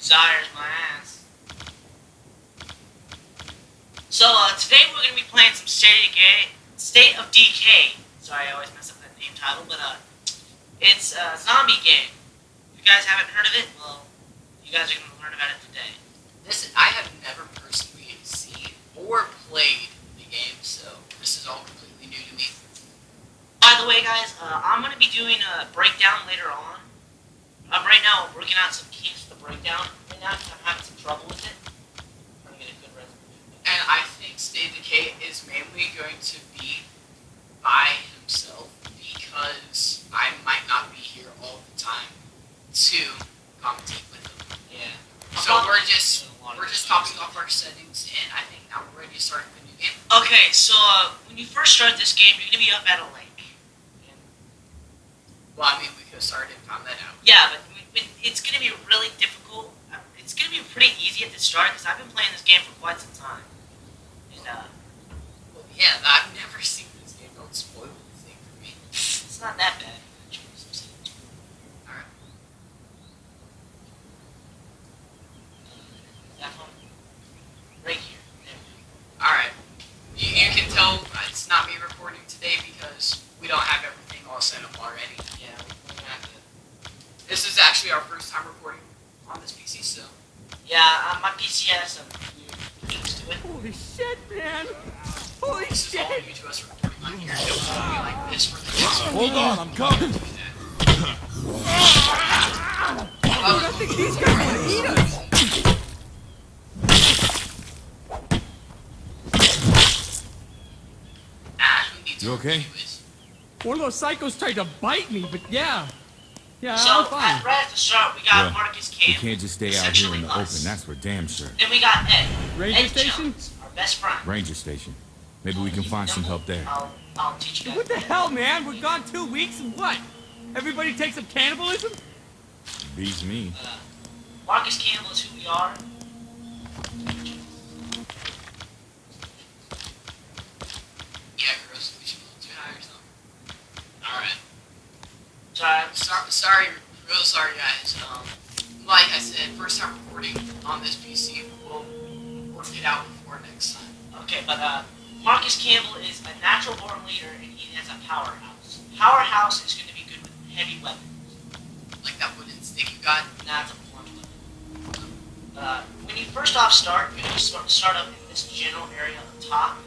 Desires my ass. So, today we're going to be playing some State of Decay. Sorry, I always mess up that name title, but, it's a zombie game. If you guys haven't heard of it, well, you guys are going to learn about it today. I have never personally seen or played the game, so this is all completely new to me. By the way, guys, I'm going to be doing a breakdown later on. Right now, I'm working out some keys to the breakdown right now because I'm having some trouble with it. I'm trying to get a good resolution. And I think State of Decay is mainly going to be by himself because I might not be here all the time to commentate with him. Yeah. So we're just topping off our settings, and I think now we're ready to start the new game. Okay, so when you first start this game, you're going to be up at a lake. Well, I mean, we could have started and found that out. Yeah, but it's going to be really difficult. It's going to be pretty easy at the start because I've been playing this game for quite some time. And, well, yeah, I've never seen this game. Don't spoil anything for me. It's not that bad. Alright. That one? Right here. Alright. You can tell it's not me recording today because we don't have everything all set up already. Yeah, we're gonna have to. This is actually our first time recording on this PC, so. Yeah, my PC has some new things to it. Holy shit, man! Holy This is all shit! new to us recording on here. It was only like this for the next Hold on, I'm coming. I think these guys want to eat us! You okay? One of those psychos tried to bite me, but yeah. Yeah, So, I'm fine. right at the start, we got Yeah. Marcus We Campbell. can't just stay out here in the open, that's for damn sure. Then we got Ed. Ranger Ed station? Jones, our best friend. Ranger station. Maybe we can find some help there. I'll teach you guys. What the hell, man? We're gone 2 weeks and what? Everybody takes up cannibalism? Beats me. Marcus Campbell is who we are. Yeah, gross. We should go too high or something. Alright. Sorry, real sorry, guys. Like I said, first time recording on this PC. We'll work it out before next time. Okay, but Marcus Campbell is a natural born leader and he has a powerhouse. Powerhouse is going to be good with heavy weapons. Like that wooden stick you got. That's a blunt weapon. When you first off start, you're going to start up in this general area up top.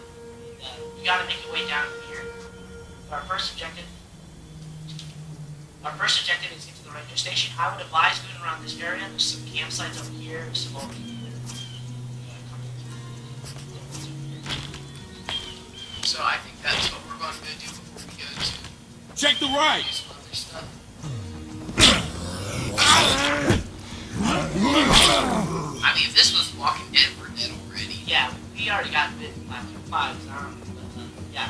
You got to make your way down here. Our first objective is get to the ranger station. I would advise going around this area. There's some campsites over here. There's some over here. So I think that's what we're going to do before we go to Check the right! do some other stuff. I mean, if this was Walking Dead, we're dead already. Yeah, we already got bitten by five zombies, but yeah.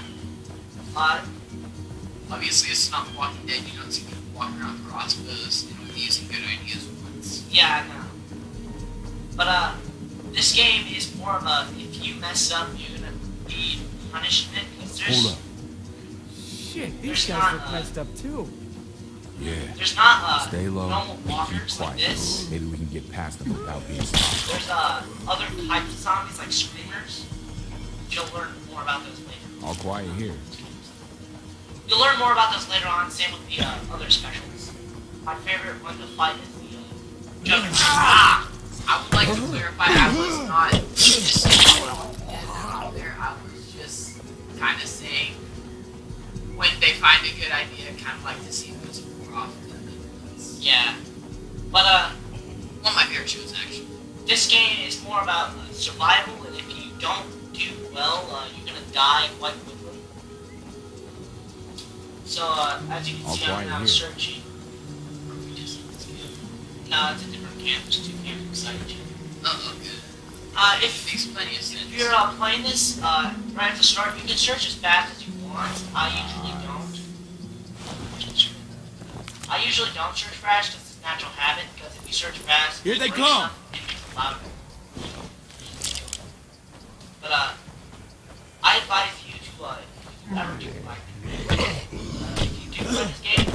Obviously, it's not Walking Dead. You don't see people walking around with crossbows and using good ideas once. Yeah, I know. But this game is more of a if you mess up, you're gonna be punishment because there's Hold up. Shit, There's these not, guys look messed up too. Yeah. there's not Stay low normal and keep walkers like quiet. this. Maybe we can get past them without being spotted. There's other types of zombies like screamers. You'll learn more about those later. All quiet here. You'll learn more about those later on. Same with the other specials. My favorite one to fight is the Juggernaut. I would like to clarify, I was not just out there. I was just kind of saying when they find a good idea, kind of like to see it goes more often than once. Yeah, but One of my favorite shows, actually. this game is more about survival, and if you don't do well, you're gonna die quite quickly. So, as you can All see, I'm quiet now here. searching. No, it's a different camp. There's two camps beside each other. Oh, good. If Makes plenty of sense. you're playing this right at the start, you can search as fast as you want. I usually don't. I usually don't search fast because it's a natural habit. Because if you search fast, Here you they break come. stuff, it gets louder. But I advise you to if you ever do like if you do play this game,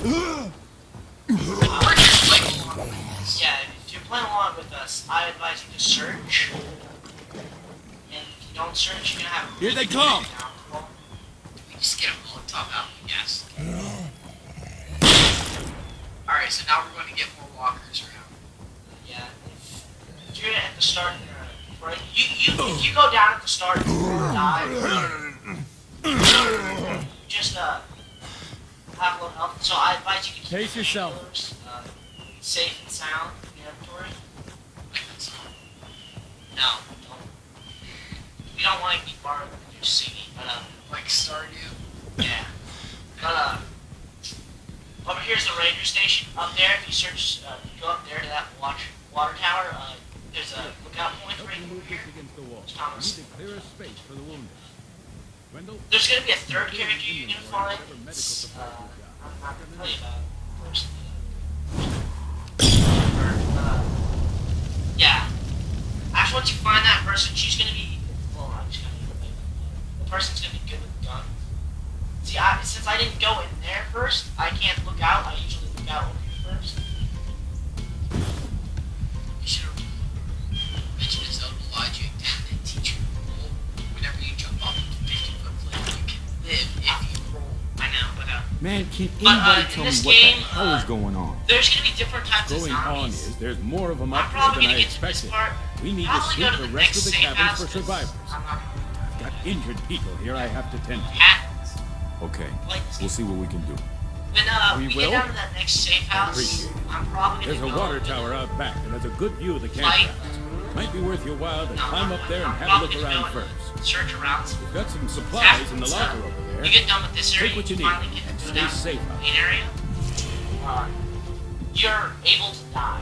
We're just like along with this. yeah, if you do playing along with us, I advise you to search. And if you don't search, you're gonna have. Here they come. We just get a Molotov out, yes. Alright, so now we're going to get more walkers around. Yeah. If you're at the start, right? If you go down at the start and die, you just have low health. So I advise you to keep Pace yourself. painkillers, safe and sound in your inventory. No, don't. We don't want to keep borrowing your CD, but Like Stardew. yeah. But over here's the ranger station. Up there, if you search, go up there to that water tower. There's a lookout point right Move here. this against the wall. Thomas. We need to clear a space for the wounded. Wendell, There's gonna be a third character you're gonna find. whatever medical It's, supplies you've got. I'm not gonna tell you about it first. Yeah. Actually, once you find that person, she's gonna be. Well, I'm just gonna. The person's gonna be good with the gun. See, since I didn't go in there first, I can't look out. I usually look out over here first. You should have mentioned his own logic and teach you to roll. Whenever you jump off a 50-foot cliff, you can live if you roll. I know, but Man, can But, anybody in tell me this what game, the hell is going on? there's gonna be different types of Going on zombies. is there's more of them I'm up probably here gonna than I get to this expected. part. We need to Probably sweep go to the the rest next of the safe cabins house, for 'cause survivors. I'm not Got injured people here I have to tend to. happens. Okay, Like, we'll see what we can do. when We we will? get down to that next safe house, Appreciate it. I'm probably There's gonna a go water to tower the- out back and has a good view of the Fight. campgrounds. Might be worth your while to No, climb up there and I'm have a probably look gonna around go first. and search around. We've got some supplies in the locker over You there. get done with this area, Take what you need finally get and to go stay down to safe the out main area. You're able to die.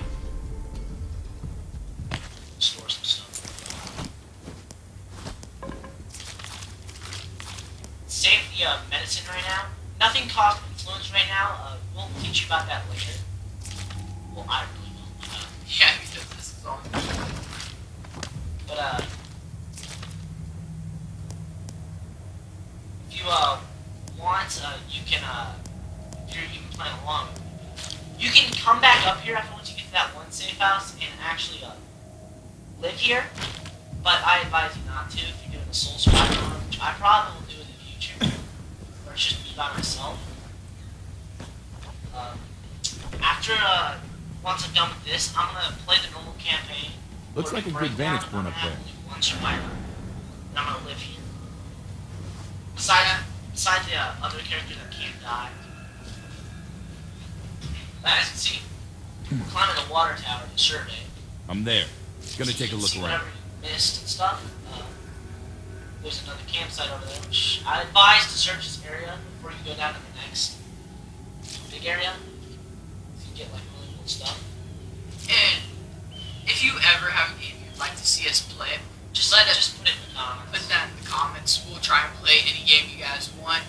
Store some stuff. Save the medicine right now. Nothing caused influence right now. We'll teach you about that later. Well, I really will. Yeah, because this is all. But if you want, you can if you're even playing along, you can come back up here after once you get to that one safe house and actually live here. But I advise you not to if you're doing a soul survivor, which I probably will do in the future, or it's just me by myself. After once I'm done with this, I'm gonna play the normal campaign. Looks Go to like a good breakdown, vantage point I'm up gonna there. have only one survivor, and I'm gonna live here. Besides the other characters that can't die. As you can see, we're climbing the water tower to survey. I'm there. Gonna So take you a can look see around. whatever you missed and stuff. There's another campsite over there, which I advise to search this area before you go down to the next big area. So you get like really cool stuff. And if you ever have a game you'd like to see us play, just let us Just put it in the comments. put that in the comments. We'll try and play any game you guys want.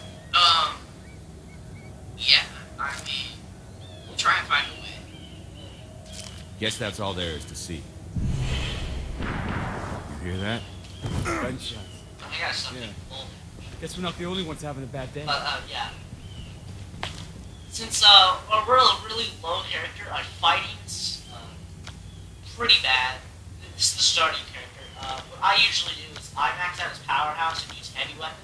Yeah, I mean, we'll try and find a way. Guess that's all there is to see. You hear that? Gunshots. I got something Yeah. cool. Guess we're not the only ones having a bad day. But yeah. Since we're a really low character, our fighting's pretty bad. This is the starting character. What I usually do is I max out his powerhouse and use heavy weapon.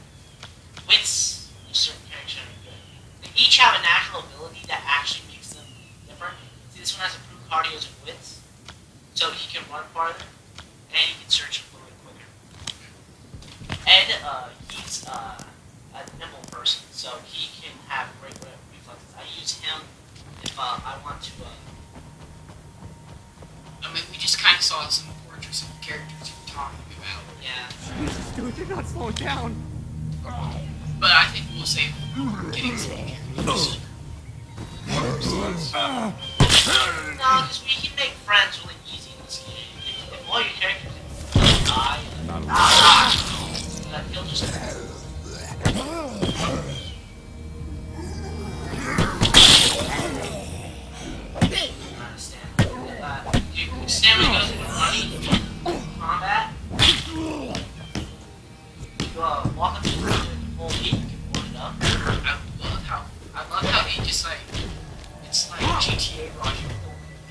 Wits, certain characters are good. They each have a natural ability that actually makes them different. See, this one has improved cardios and wits, so he can run farther and he can search a little bit quicker. Ed, he's a nimble person, so he can have great reflexes. I use him if I want to. I mean, we just kind of saw some portraits of characters you were talking about. Yeah. Jesus, dude, you're not slowing down. But I think we'll save getting some characters. No, because we can make friends really easy in this game. If all your characters die, Not a that he'll just. I understand. Your stamina goes with running, combat. You walk up to the full heat, you can board it up. I love how he just like, it's like GTA Roger.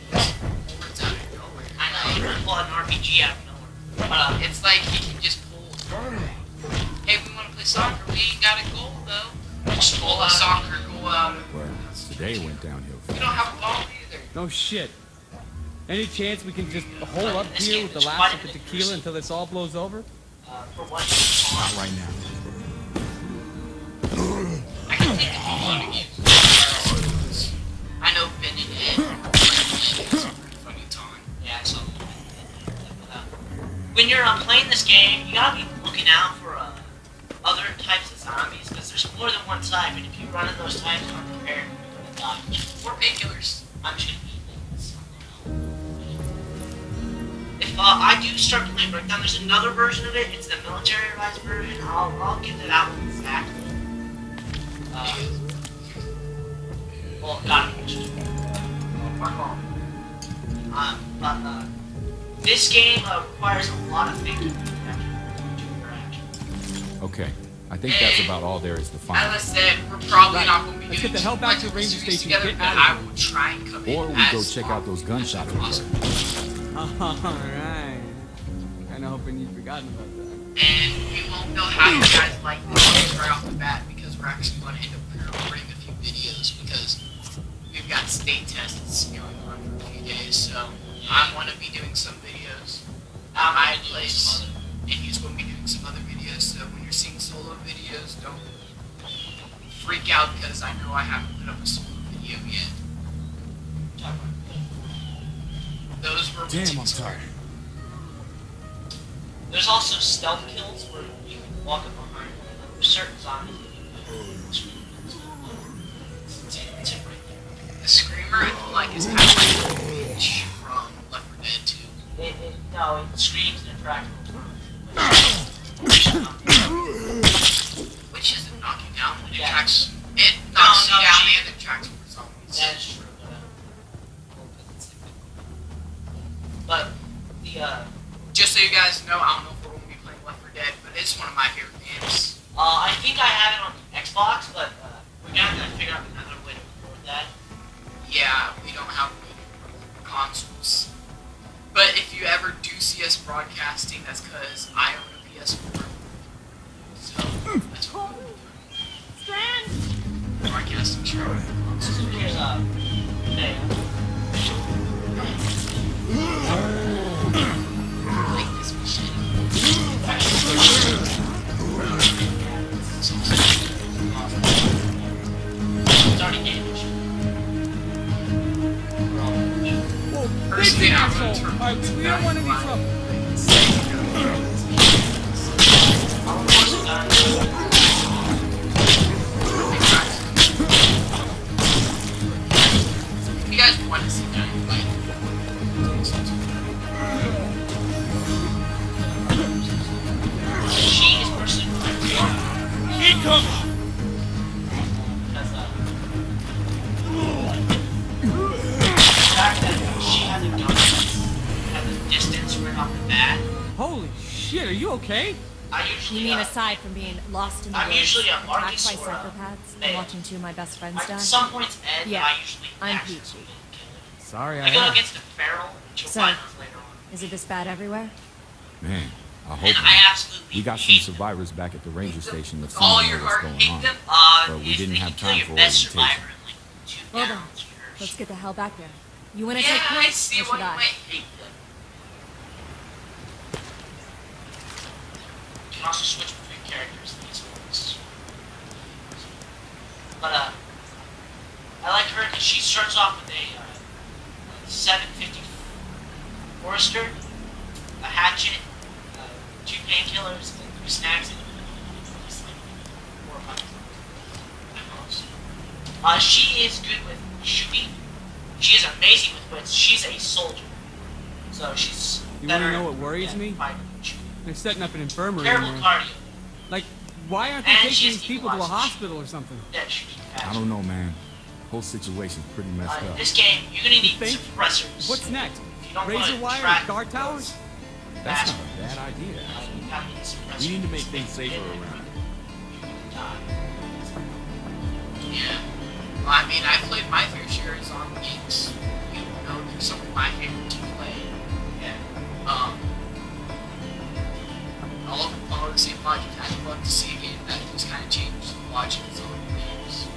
He just boards out of pull out an RPG out of nowhere. It's like he can just pull. Hey, we want to play soccer. We ain't got a goal though. Just pull a soccer goal out. Well, today went downhill. We don't have a ball either. No shit. Any chance we can just hole up This here game with the is last quite of the a bit tequila until this all blows over? For what? Not right now. I can take it on again. I know Ben and Ed. It's a pretty funny time. Yeah, I saw that. When you're playing this game, you gotta be looking out for other types of zombies, because there's more than one type, and if you run in those types unprepared, you're gonna die. We're painkillers. I'm just gonna eat things. If I do start playing Breakdown, there's another version of it. It's the militarized version. I'll get that out exactly. Well, God, but this game requires a lot of thinking. Okay, I think that's about all there is to find. As I said, we're probably not going to be Let's doing get the hell back to the multiple ranger series station. together, Get but out I of will try and come Or in we go as check out those gunshots. Alright. Kinda hoping you'd forgotten about that. And we won't know how you guys like this game right off the bat because we're actually going to end up recording a few videos because we've got state tests going on for a few days. So I want to be doing some videos at my place, and he's going to be doing some other videos. So when you're seeing solo videos, don't freak out because I know I haven't put up a solo video yet. Those were Damn, I'm tired. There's also stealth kills where you can walk up behind certain zombies. It's right there. The Screamer, I feel like, is kind of like a bitch from Left 4 Dead 2. No, it screams and impractical. Which isn't knocking down, it Yeah. tracks. It knocks No, you down she- and it tracks more zombies. That is true. But Just so you guys know, I don't know if we're going to be playing Left 4 Dead, but it's one of my favorite games. I think I have it on Xbox, but we're gonna have to figure out another way to record that. Yeah, we don't have consoles. But if you ever do see us broadcasting, that's because I own a PS4. So, that's what we're doing. Broadcasting show. Here's hey. Like this machine. Starting game. First thing I'm going to turn Alright, we don't want any trouble. You guys want to see that, like, She is personally my favorite because the fact that she has a gun, has a distance right off the bat. Holy shit, are you okay? I usually You mean aside from being lost in the I'm woods, usually a attacked by Marcus or a psychopaths, May. and watching two of my best friends die? at some points Ed, Yeah, I usually I'm actually Peachy. kill Sorry, it. I I go have. against the feral, which you'll So- find out later on. Is it this bad everywhere? Man, I And hope I not. absolutely We got some hate them. survivors back at the ranger station that all seemed to your know what's heart going hate on. them. But we If didn't they have can kill time your for best orientation. survivor in like 2 Well then, rounds, you're- let's get the hell back there. You wanna yeah, take I points, see or why should you I? might hate them. You can also switch between characters in these ones. But I like her because she starts off with a 750 Forester, a hatchet, 2 painkillers, and 3 snacks, and just like 4 or 5 at most. She is good with shooting. She is amazing with wits. She's a soldier, so she's. You better wanna know what worries at me? fighting and shooting. They're setting up an infirmary in Terrible there. cardio. Like, why aren't they And taking she's these people to a equalized. hospital or something? Yeah, she's I don't know, man. Whole situation's pretty messed In up. this game, you're gonna need think? suppressors. What's next? If you don't Razor wanna wire track and guard towers? That's fast, not a bad idea. you gotta need suppressors. We need to make things safer around. Yeah. Well, I mean, I've played my fair share of zombie games. You know, they're some of my favorite to play. Yeah. to see a game that just kind of changed watching zombie games.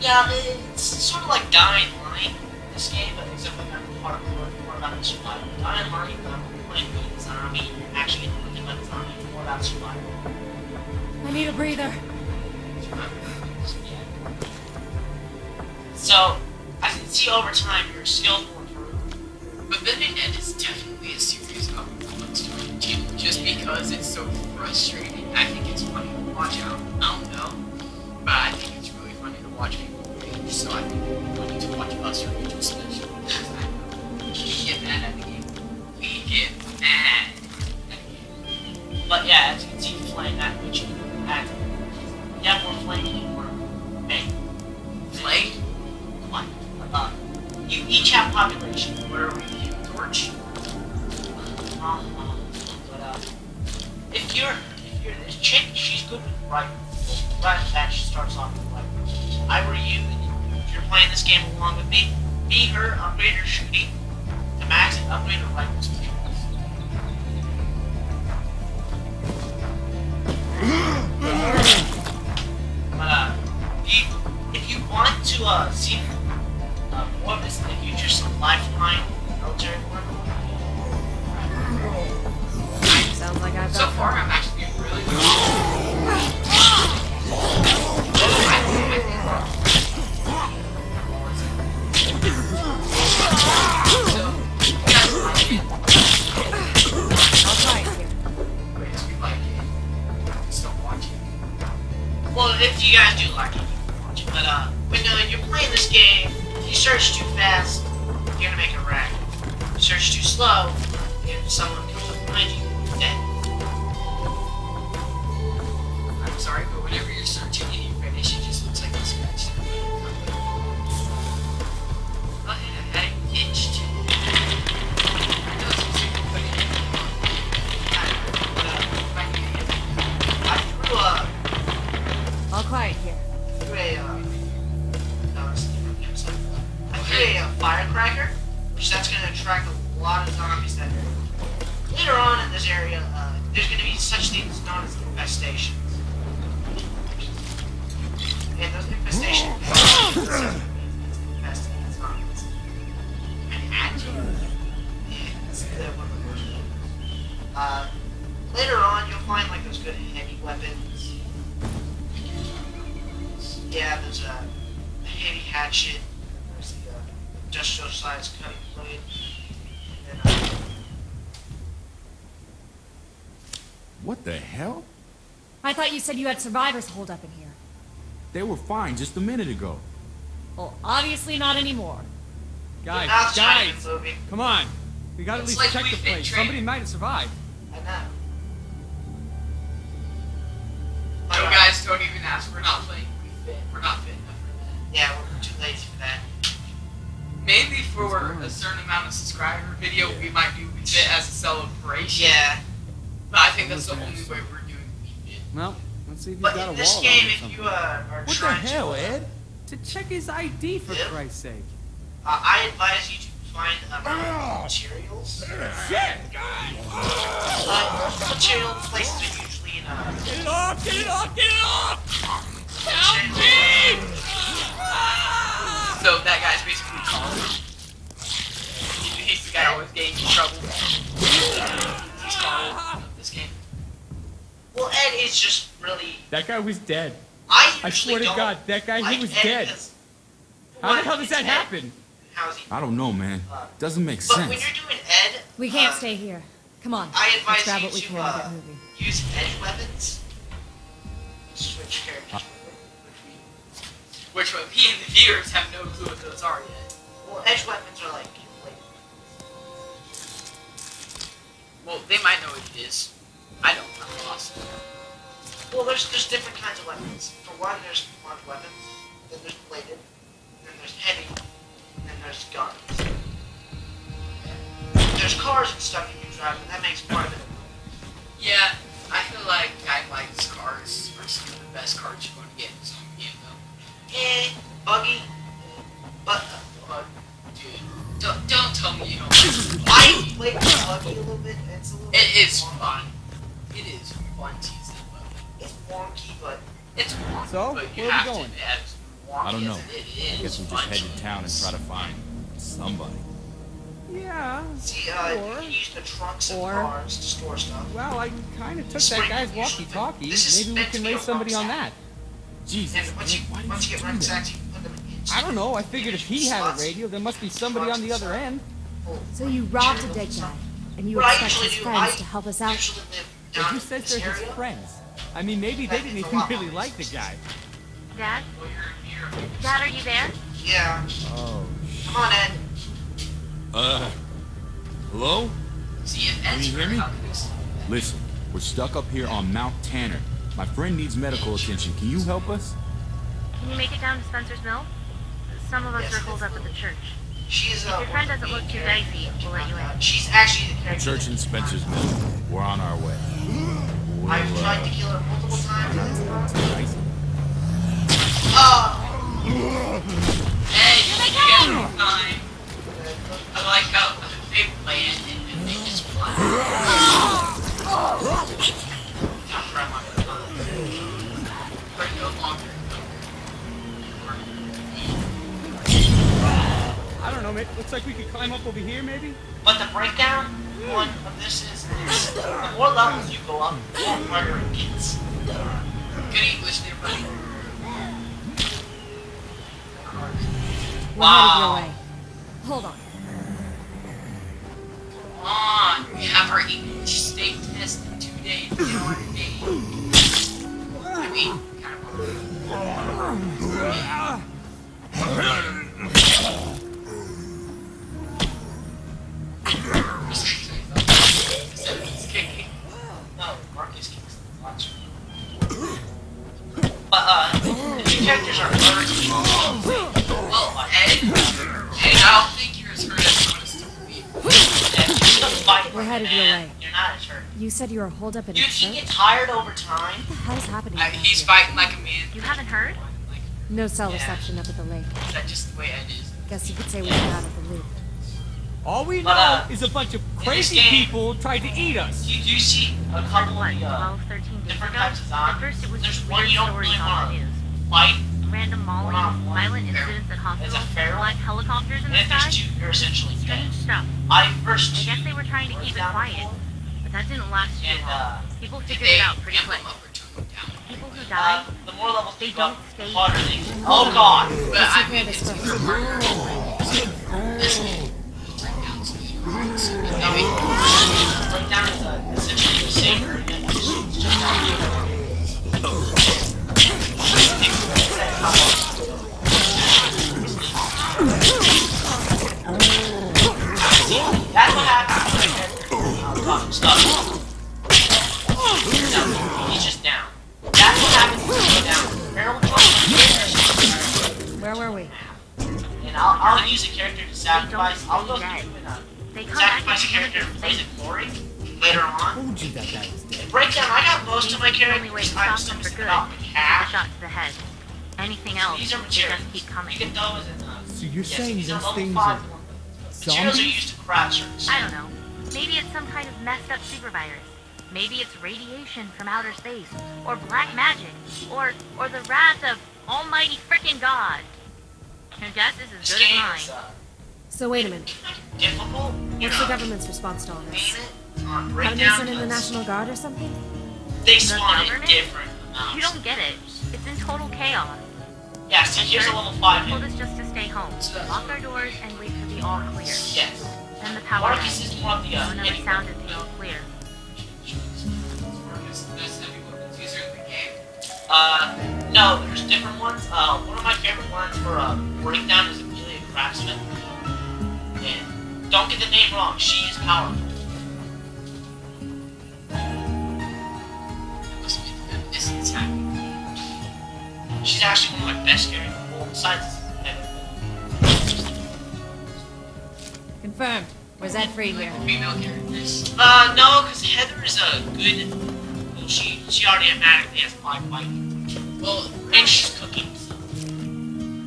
Yeah, it's sort of like Dying Light, this game, but except for kind of more about the survival. Dying Light, you're playing with a zombie, you're actually getting looked by the zombie, more about survival. I need a breather. So, I can see over time your skills will improve. But then it is definitely a series of what's doing too, just because it's so frustrating. I think it's funny to watch out. I don't know, but I think it's really funny to watch people rage. So I think it's funny to watch us rage, especially because I know we get mad at the game. We get mad at the game. But yeah, as you can see, flame that which you add. You have more flame, you need more bang. Flame? What? You each have population. Where are we? Torch? But if you're this chick, she's good with rifles. Right off the bat, she starts off with rifles. I were you, and if you're playing this game along with me, her, upgrade her shooting to max and upgrade her rifle skills. But if you want to see more of this in the future, some lifeline military work. Sounds like I've So got far, I'm actually doing really well. I'll try it here. Well, if you guys do like it, you can watch it. But when you're playing this game, if you search too fast, you're gonna make a wreck. If you search too slow, if someone comes up behind you, you're dead. I'm sorry, but whenever you're searching and you finish, it just looks like a scratch. Oh, yeah, I had it itched. I threw All quiet here. a firecracker, which that's going to attract a lot of zombies that area. Later on in this area, there's going to be such things known as infestations. And those infestations infesting zombies. And yeah, that's one of the worst ones. Later on, you'll find like those good heavy weapons. Yeah, there's a heavy hatchet. There's the industrial size cutting blade. And then, What the hell? I thought you said you had survivors holed up in here. They were fine just a minute ago. Well, obviously not anymore. Guys, now it's China guys, movie. come on. We gotta at It's least like check the we've been place. trained. Somebody might have survived. I know. No, guys, don't even ask. We're not playing Wii Fit. We're not fit enough for that. Yeah, we're too lazy for that. Maybe for a certain amount of subscriber video, we might do Wii Fit as a celebration. Yeah. But I think that's the only way we're doing Wii Fit. Well, let's see if he's But got a in this wall game, or if something. you are What the trying hell, to, Ed? To check his ID, for Yeah. Christ's sake. I advise you to find materials. Shit! Material places are usually in Get it off! Get it off! Get it off! So that guy's basically Carl. He's the guy always getting in trouble. He's Carl of this game. Well, Ed is just really. That guy was dead. I I usually swear to don't God, that guy, like he was Ed dead. because- How the One, hell does it's that Ed. happen? How's he? I don't know, man. Doesn't make But when sense. you're doing Ed, We can't stay here. Come on. I Let's advise grab you what we to can and get moving. use edge weapons. Switch characters. Which me and the viewers have no clue what those are yet. Well, edge weapons are like Well, they might know what it is. I don't. I'm lost. well, there's different kinds of weapons. For one, there's blunt weapons. Then there's bladed. Then there's heavy. And then there's guns. There's cars and stuff you can drive, and that makes quite a bit of noise. Yeah, I feel like Guidelights cars are some of the best cars you're going to get in this game, though. Buggy. But Dude, don't tell me you don't. I played with buggy a little bit. And it's a little. It bit is fun. fun. It is fun teasing Buggy. It's wonky, but It's wonky, So, but you where are we have going? to admit, as wonky I don't know. as it is, I guess we'll just head to town and try to find somebody. Yeah. see, you Or- can use the trunks of or- cars to store stuff. Well, I kind of took Spring, that guy's usually walkie-talkie. this is Maybe we meant to can be a raise somebody on rucksack. that. Jesus, And man, once why you did get do rucksacks, that? you can put them in. I don't know. I figured if he had a radio, there must be somebody on the other end. So you robbed a dead guy, and you What I expect usually his do, friends I to help us out? usually live But down who in says this they're his area. friends? I mean, maybe they didn't even really like the guy. Dad? Dad, are you there? Yeah. Oh, Come on, Ed. Hello? See, if Can Ed's you hear hurt, me? how can we solve it? Listen, we're stuck up here on Mount Tanner. My friend needs medical attention. Can you help us? Can you make it down to Spencer's Mill? Some of us Yes, are holed up at the church. She's If your friend doesn't look too dicey, we'll let you in. She's actually the character. Church in Spencer's Mill. We're on our way. I've We'll, tried to kill her multiple times. nice. Hey, you get time. I like how they land and they just fly. Not for my but no longer. I don't know. Looks like we could climb up over here, maybe. But the breakdown one of this is the more levels you go up, the more harder it gets. Good English there, buddy. We're headed your way. Hold on. Come on, we have our English state test in 2 days. I mean, kind No, Marcus kicks the watch. But the two characters are already. well, Ed, I don't think you're as hurt as you want us to believe. We're headed your way. You're not as hurt. You said you were holed up in a You church? get tired over time. What the hell's happening? around He's here? fighting like a man. You haven't heard? Like, No cell Yeah. reception up at the lake. is that just the way Ed is? Guess you could say we got out of the loop. All we know But, is a bunch of this crazy game- people tried to eat us. You do see a couple What, of 12, 13 days different ago? types of At zombies. first it was There's just one weird you don't stories really on want the to news. fight, Random mauling, One-on-one. violent incidents at There's a hospitals, feral. black helicopters in and the if there's sky. two, you're essentially dead. Strange stuff. I first I guess they were trying to keep it quiet, but that didn't last too And long. People Did figured they it out pretty amp quick. him up or tone him down? People who die, the more levels they you go up, don't stay. the harder they get. Oh god! But Let's I take care mean, of this it's first. even harder to break down so maybe. Breakdown is essentially the same area. It's just that's what happens when stuck. He's just down. That's what happens when you go down. Barrel jump. Where were we? And I'll use a character to sacrifice. I'll go stay through and they come back sacrifice a at the character end to of praise the and glory later on. Told you that guy was dead. Breakdown, I got most of my The only way characters. to I'm stop them still for good about is a half. shot to the head. Anything else, These are they materials. just keep coming. You get those in So you're yes, saying these those level things 5 are ones. Materials are zombies? used to craft certain I don't know. Maybe it's some kind of messed up super virus. Maybe it's radiation from outer space, or black magic, or the wrath of Almighty frickin' God. Your guess is as This good as game mine. is So wait a minute. difficult. You What's the know, government's response to all main this? it on Haven't they breakdown. sent in the because National Guard or something? They spawn in government? different amounts. You don't get it. It's in total chaos. Yeah, see, here's a level 5 Told hit. us just to stay home, lock our doors, and wait for the all clear. Yes. Then the power Marcus went. is more of the No one ever hit. sounded the all clear. There's heavy weapons user in the game. No, there's different ones. One of my favorite ones for breakdown is Amelia Craftsman. And don't get the name wrong, she is powerful. Must be the this attack. She's actually one of my best characters. Well, besides Heather. Confirmed. Where's Ed Free here? Female characters. No, because Heather is a good. Well, she already automatically has 5 fighting. Well, And she's cooking. So.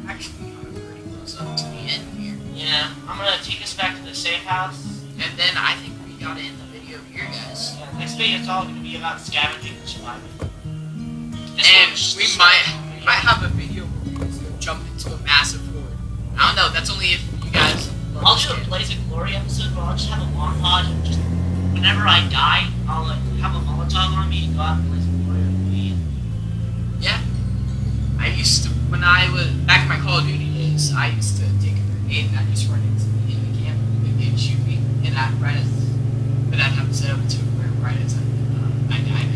actually kind of pretty close up to the end here. Yeah, I'm gonna take us back to the safe house. And then I think we gotta end the video here, guys. Yeah, next video is all gonna be about scavenging and surviving. And we might have a video where we just go jump into a massive horde. I don't know. That's only if you guys. I'll do a Blaze of Glory episode where I'll just have a montage of just whenever I die, I'll like have a Molotov on me and go out and Blaze of Glory with me. Yeah. I used to, when I was back in my Call of Duty days, I used to take a grenade and I just run into the enemy camp and they'd shoot me, and I'd have to set up to where right as I died.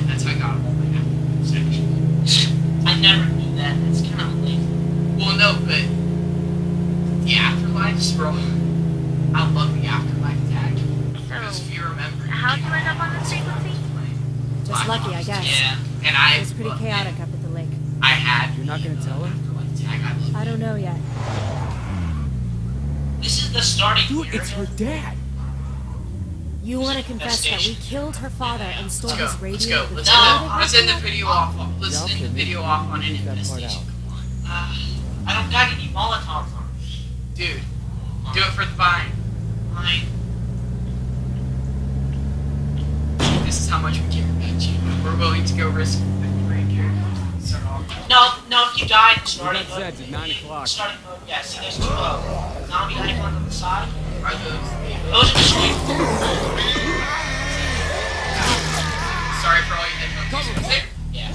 That's how I got all my afterlives, actually. I never knew that. It's kind of lame. Well, no, but the afterlives, bro. I love the afterlife tag. Because if you remember, How'd you end up on this frequency? Just lucky, I guess. Yeah, and I. It was pretty chaotic up at the lake. I had. You're not gonna tell her? Afterlife tag. I love I don't know yet. This is the starting Dude, area. it's her dad. You want to confess that we killed her father and stole Let's his go. radio? Let's go. with Let's all end of the it? video off. Let's Yeah, end okay, the maybe video off on an leave that part infestation. out. I don't got any Molotovs on me. Dude, do it for the vine. Fine. This is how much we care about you. We're willing to go risk 50 grand characters. Start off. No, if you die in starting Well, that's mode, at 9 o'clock. starting mode, yeah, see there's two zombie icons on the side. Are those? Those are the screens. Sorry for all your headphones. users there. Yeah.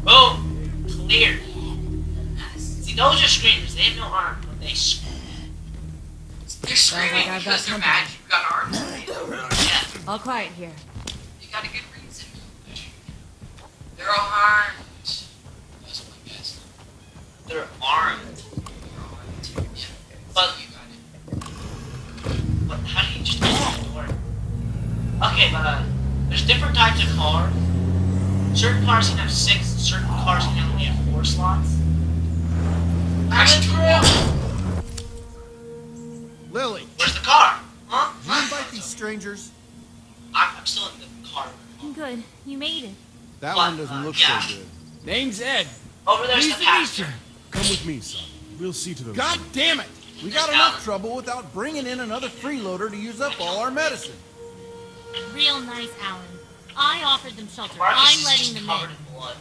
Boom. Clear. See, those are screamers. They have no arm, but they scream. They're screaming like I've got because they're company. mad you got arms. Right? Yeah, All quiet here. you got a good reason. They're all armed. That's what I guess. They're armed. They're all armed. Yeah. But- You got it. But how do you just open the door? Okay, but there's different types of cars. Certain cars can have 6, certain cars can only have 4 slots. Crash into a wall. Lily, Where's the car? Huh? did you invite these strangers? I'm still in the car. Good. You made it. That What? one doesn't look Yeah. so good. Name's Ed. Over there's Pleased the to meet pastor. you. Come with me, son. We'll see to those. God damn it! We got Just enough Alan. trouble without bringing in another freeloader to use up all our medicine. Real nice, Alan. I offered them shelter. Marcus I'm is letting just them covered in. in blood.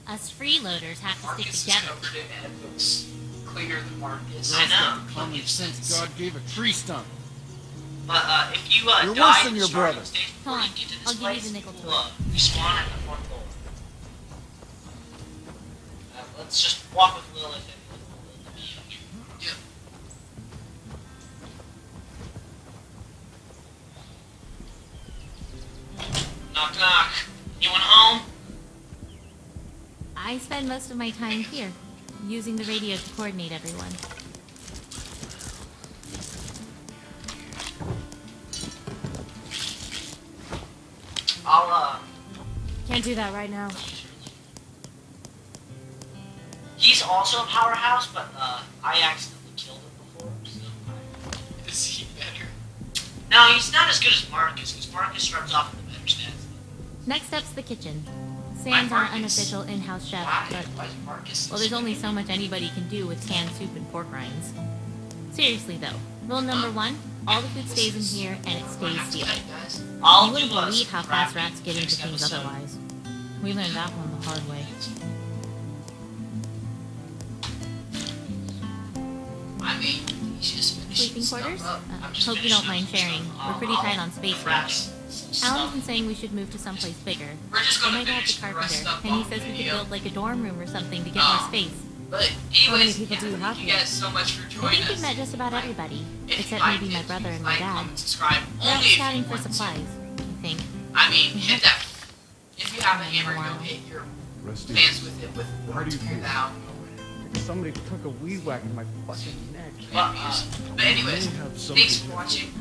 Us freeloaders have to Marcus stick is together. covered in and it looks cleaner than Marcus. I know. Common sense God gave a tree stump. But if you You're die worse in than the your starting brother. stage Come before on, you get to this I'll give you place, the nickel to you'll, respawn at the front door. Let's just walk with Lilith and Yeah. knock knock. Anyone home? I spend most of my time here, using the radio to coordinate everyone. I'll Can't do that right now. he's also a powerhouse, but I accidentally killed him before. So Is he better? no, he's not as good as Marcus, because Marcus starts off with the better stats. Next up's the kitchen. Sam's our unofficial in-house chef, Why? but Why is Marcus? well, there's only so much anybody can do with canned soup and pork rinds. Seriously though, rule number 1: all the food stays in here and it stays sealed. I'll You wouldn't do believe how fast crafting rats get into next things episode. otherwise. We learned that one the hard way. I mean, he's just finishing Sleeping stuff quarters? up. I'm just Hope you don't finishing mind sharing. stuff. We're pretty tight on space here. Crafts some Alan's stuff. been saying we should move to someplace bigger. We're just I gonna might have finish the the rest carpenter, up and he on says we could video. build like a dorm room or something to get Oh. more space. But How many anyways, people do you have thank you here? guys so much for I joining think we've us. met just about everybody, If you except liked maybe my it, brother please and my like, dad. comment, subscribe. We're out Only if scouting you for want to. supplies, I think. I mean, hit that. If you have a hammer, Wow. go hit your Rusty, fans with it. With How do you tear feel? down or whatever. Somebody took a weed whack in my fucking neck. But anyways, may have something thanks for to- watching.